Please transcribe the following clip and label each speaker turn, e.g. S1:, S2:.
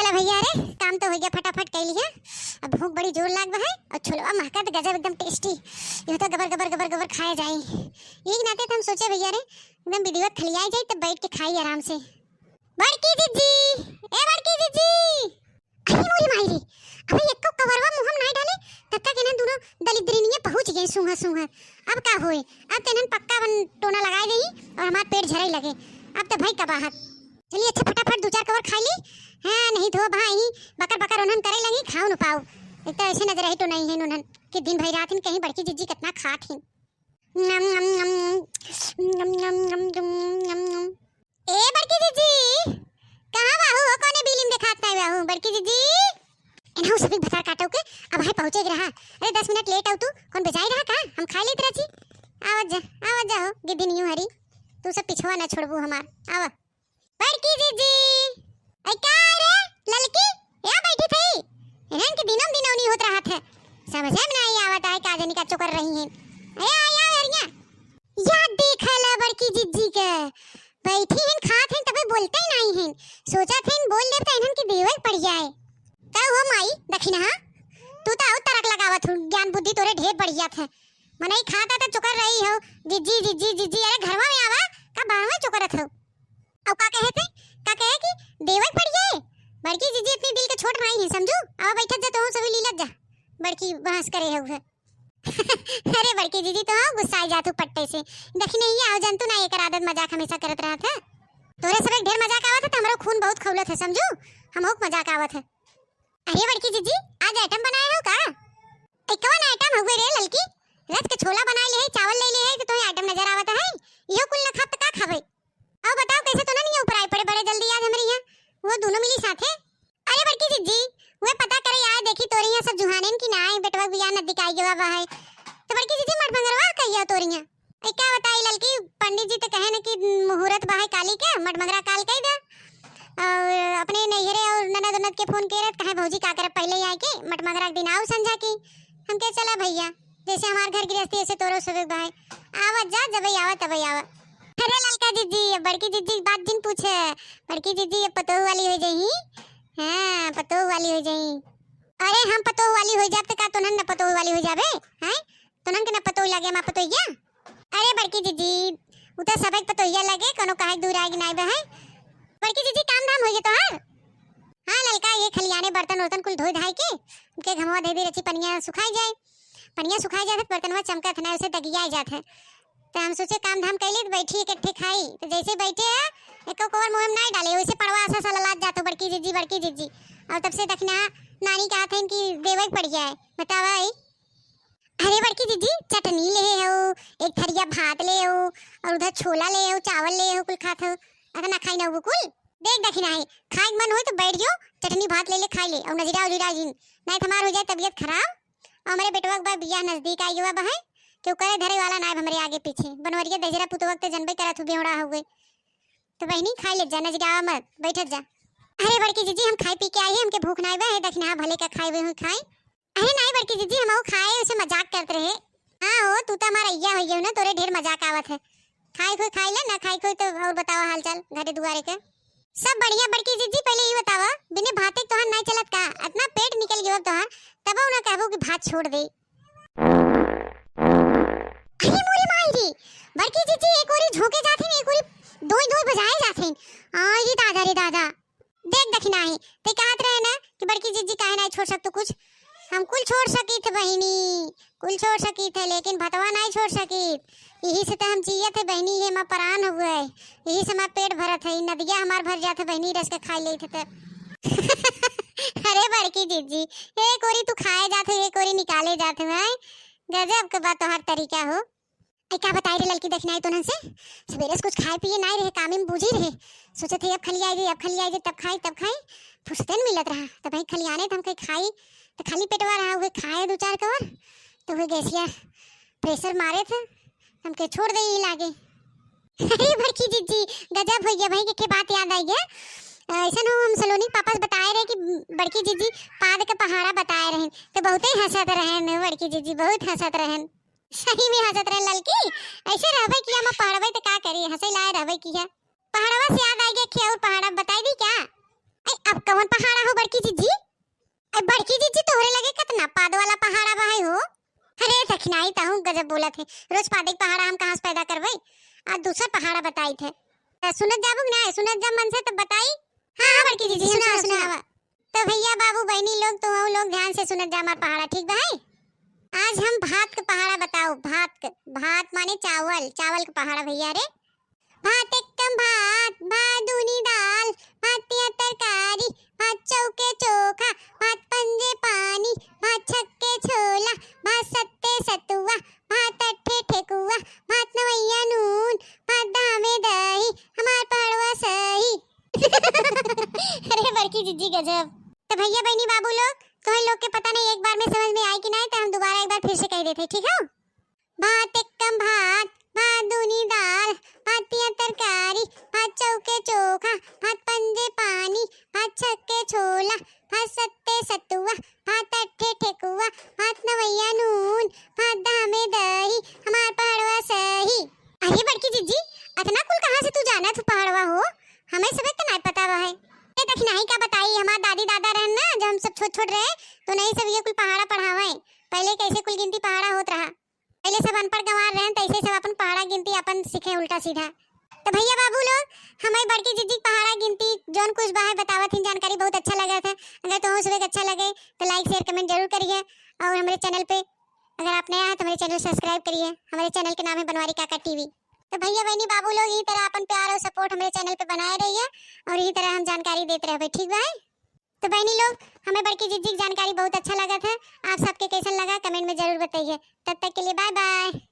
S1: चला भैया, अरे काम तो हो गया, फटाफट कर लिया। अब भूख बड़ी जोर लाग है और छोलवा महका तो गजब एकदम टेस्टी। ये तो गबर गबर गबर गबर खाया जाए। एक नाते तो हम सोचे भैया रे एकदम विधिवत खलियाई जाए तो बैठ के खाई आराम से। बड़की जीजी, ए बड़की जीजी, अरे मोरी माई रे, अबे एको कवरवा मुंह में नहीं डाले तब तक इन्हें दोनों दलिद्रीनिये पहुंच गए सूंघा सूंघा। अब का होए, अब तो इन्हें पक्का टोना लगा देही और हमार पेट झरई लगे। अब तो भाई कबाहत। चलिए अच्छा फटाफट दो चार कवर खा ली। हाँ नहीं धो भाई बकर बकर उन्हन करे लगी, खाओ न पाओ। एक तो ऐसे नजर ही तो नहीं है उन्हन कि दिन भर रात कहीं बड़की जीजी कितना खात हैं। नम नम नम नम नम नम नम। ए बड़की जीजी कहां बाहू हो, कोने बिलिम दिखात नहीं बाहू बड़की जीजी। इन्हों सभी भतार काटो के अब है पहुंचे रहा। अरे 10 मिनट लेट आउ तू, कौन बजाई रहा का, हम खा लेत रही। आवाज जा हो गिद्दी न्यू हरी, तू सब पिछवा ना छोड़बू हमार। आवा बड़की जीजी, ऐ का रे ललकी या बैठी थई, इन्हन के दिनम दिन नहीं होत रहा था, समझ में नहीं आवत है का जनी का चोकर रही हैं। ए आया हरिया या देखला बड़की जीजी के बैठी हैं खात हैं तबे बोलते ही नहीं हैं। सोचा थे बोल ले तो इन्हन की देवे पड़ जाए। का हो माई दखिना तू तो और तरक लगावत हूं, ज्ञान बुद्धि तोरे ढेर बढ़िया था। मनई खाता तो चोकर रही हो जीजी जीजी जीजी। अरे घरवा में आवा का बाहर चोकरत हो। अब का कहे थे, का कहे कि देवे पड़ जाए। बड़की जीजी इतनी दिल के छोट नहीं है समझू। अब बैठत जा तो सभी लीलत जा, बड़की बहस करे है। अरे बड़की जीजी तो हां गुस्सा आ जातू पट्टे से। देखी नहीं आओ जंतु ना एकर आदत मजाक हमेशा करत रहा था। तोरे सब ढेर मजाक आवत है, हमरो खून बहुत खौलत है समझू, हमहु मजाक आवत है। अरे बड़की जीजी आज आइटम बनाए हो का? कौन आइटम हुए रे ललकी? रस के छोला बना ले है, चावल ले ले है तो आइटम नजर आवत है। इहो कुल न खात का खावे। अब बताओ कैसे तो नहीं ऊपर आए पड़े बड़े जल्दी आज हमरे यहाँ वो दोनों मिली साथे। अरे बड़की जीजी वे पता करे यार देखी तोरी यहाँ सब जुहानेन की ना है बेटवा बिया नदी काई गवा बा है तो बड़की जीजी मट मंगरवा कहिया तोरी यहाँ। ए क्या बताई ललकी, पंडित जी तो कहे न कि मुहूर्त बा है काली के मट मंगरा काल कई दा। और अपने नैहरे और ननद ननद के फोन करे कहे भौजी का करे पहले आए के मट मंगरा दिन आओ संझा की। हम के चला भैया जैसे हमार घर गृहस्थी ऐसे तोरो सब भाई आवत जा जब आवत तब आवत। अरे ललका जीजी बड़की जीजी बात जिन पूछे, बड़की जीजी ये पतोह वाली हो जाई। हां पतोह वाली हो जाई। अरे हम पतोह वाली हो जात का तोनन न पतोह वाली हो जाबे हैं, तोनन के न पतोह लागे मा पतोहिया। अरे बड़की जीजी उ त सबक पतोहिया लगे कोनो काहे दूर आगे नहीं बे है। बड़की जीजी काम धाम होई तोहार। हां ललका ये खलियाने बर्तन वर्तन कुल धोई धाई के उनके घमवा दे दे रची पनिया सुखाई जाए। पनिया सुखाई जात बर्तनवा चमकत ना उसे दगिया जात है। तो हम सोचे काम धाम कैली तो बैठी इकट्ठे खाई तो जैसे बैठे है एको कवर मुंह में नहीं डाले वैसे पड़वा ऐसा सललात जातो बड़की जीजी। और तब से दखना नानी कहा था इनकी देवे पड़ जाए। बतावा आई। अरे बड़की जीजी चटनी ले हो, एक थरिया भात ले हो और उधर छोला ले हो, चावल ले हो, कुल खात हो। अगर ना खाई ना वो कुल देख दखना है खाए मन हो तो बैठ जाओ चटनी भात ले ले खाई ले और नजरा उजरा जिन नहीं हमार हो जाए तबीयत खराब। हमारे बेटवा का बियाह नजदीक आई हुआ बा है क्यों करे धरे वाला ना हमरे आगे पीछे बनवरिया दजरा पुतो वक्त जनबे करत हु बेवड़ा हो गए तो बहनी खाई ले जा नजरा मत बैठत जा। अरे बड़की जीजी हम खाई पी के आई है, हमके भूख नहीं बा है दखना भले का खाए हुए खाई। अरे नहीं बड़की जीजी हम खाए उसे मजाक करते रहे। हां हो तू तो हमारा अय्या हो गयो ना, तोरे ढेर मजाक आवत है। खाई कोई खाई ले ना खाई कोई तो और बताओ हालचाल घरे दुआरे के सब बढ़िया। बड़की जीजी पहले ये बतावा बिना भाते तोहार नहीं चलत का, इतना पेट निकल गयो तोहार तब ना कहबो कि भात छोड़ दे। अरे मोरे माई रे बड़की जीजी एक ओरी झोके जाथे एक ओरी दोई बजाए जाथे। आई रे दादा देख दखना है ते कहत रहे ना कि बड़की जीजी काहे नहीं छोड़ सकतो कुछ। हम कुल छोड़ सकी थे बहनी, कुल छोड़ सकी थे लेकिन भतवा नहीं छोड़ सकी। यही से तो हम जियत है बहनी, ये मां परान हुए है, यही से हमार पेट भरत है, नदिया हमार भर जात है बहनी रस के खाई लेते थे। अरे बड़की जीजी एक ओरी तू खाए जाते एक ओरी निकाले जाते हैं, गजब के बात हर तरीका हो। क्या बताई रे लड़की देखना है तोनन से सवेरे से कुछ खाए पिए नहीं रहे, काम में बुझी रहे। सोचे थे अब खली आई तब खाई फुर्सत नहीं मिलत रहा तब भाई खलियाने तो हम कहीं खाई तो खाली पेटवा रहा हुए खाए 2-4 कवर तो वे गैसिया प्रेशर मारे थे हमके छोड़ दे लागे। अरे बड़की जीजी गजब हो गया भाई के बात याद आई गया। ऐसा हो हम सलोनी पापा बताए रहे कि बड़की जीजी पाद के पहाड़ा बताए रहे तो बहुत ही हंसत रहे। बड़की जीजी बहुत हंसत रहे, सही में हंसत रहे ललकी। ऐसे रहबे किया मैं पहाड़वे तो का करी हंसे लाए रहबे किया। पहाड़वा से याद आ गया कि और पहाड़ा बताई दी क्या? अब कौन पहाड़ा हो बड़की जीजी? बड़की जीजी तोहरे लगे कितना पाद वाला पहाड़ा बहाई हो। अरे दखनाई ताहू गजब बोला थे। रोज पादे के पहाड़ा हम कहां से पैदा करबै? आज दूसरा पहाड़ा बताई थे। सुनत जाबू ना, सुनत जब मन से तब बताई। हां हां बड़की जीजी सुनावा। तो भैया बाबू बहनी लोग तो लोग ध्यान से सुनत जा हमार पहाड़ा, ठीक भाई? आज हम भात का पहाड़ा बताओ। भात माने चावल, चावल का पहाड़ा भैया रे। भात एकम भात, भात दूनी दाल, भातिया तरकारी, भात चौके चोखा, भात पंजे पानी, भात छक्के छोला, भात सत्ते सतुआ, भात अट्ठे ठेकुआ, भात नवैया नून, भात दामे दही, हमार पहाड़वा सही। अरे बड़की जीजी गजब। तो भैया बहनी बाबू लोग, तुम्हें लोग के पता नहीं एक बार में समझ में आई कि नहीं, तो हम दोबारा एक बार फिर से कह देते, ठीक है? भात एकम भात, भात दूनी दाल, भातिया तरकारी, भात चौके चोखा, भात पंजे पानी, भात छक्के छोला, भात सत्ते सतुआ, भात अट्ठे ठेकुआ, भात नवैया नून, भात दामे दही, हमार पहाड़वा सही। अरे बड़की जीजी, इतना कुल कहां से तू जाना तू पहाड़वा हो? हमें सब तो नहीं पता है। ये दखनाई का बताई, हमार दादी दादा रहन ना जब हम सब छोट छोट रहे तो नहीं सब ये कुल पहाड़ा पढ़ावे। पहले कैसे कुल गिनती पहाड़ा होत रहा, पहले सब अनपढ़ गंवार रहन तैसे सब अपन पहाड़ा गिनती अपन सीखे उल्टा सीधा। तो भैया बाबू लोग, हमारी बड़की जीजी पहाड़ा गिनती जौन कुछ बाहर बतावत थी जानकारी बहुत अच्छा लगा था। अगर तुम्हें सुबह अच्छा लगे तो लाइक शेयर कमेंट जरूर करिए, और हमारे चैनल पे अगर आप नया है तो हमारे चैनल सब्सक्राइब करिए। हमारे चैनल के नाम है बनवारी काका टीवी। तो भैया बहनी बाबू लोग, इसी तरह अपन प्यार और सपोर्ट हमारे चैनल पे बनाए रहिए, और इसी तरह हम जानकारी देते रहे, ठीक है? तो बहनी लोग, हमें बड़की जीजी की जानकारी बहुत अच्छा लगा था। आप सबके कैसा लगा कमेंट में जरूर बताइए। तब तक के लिए बाय बाय।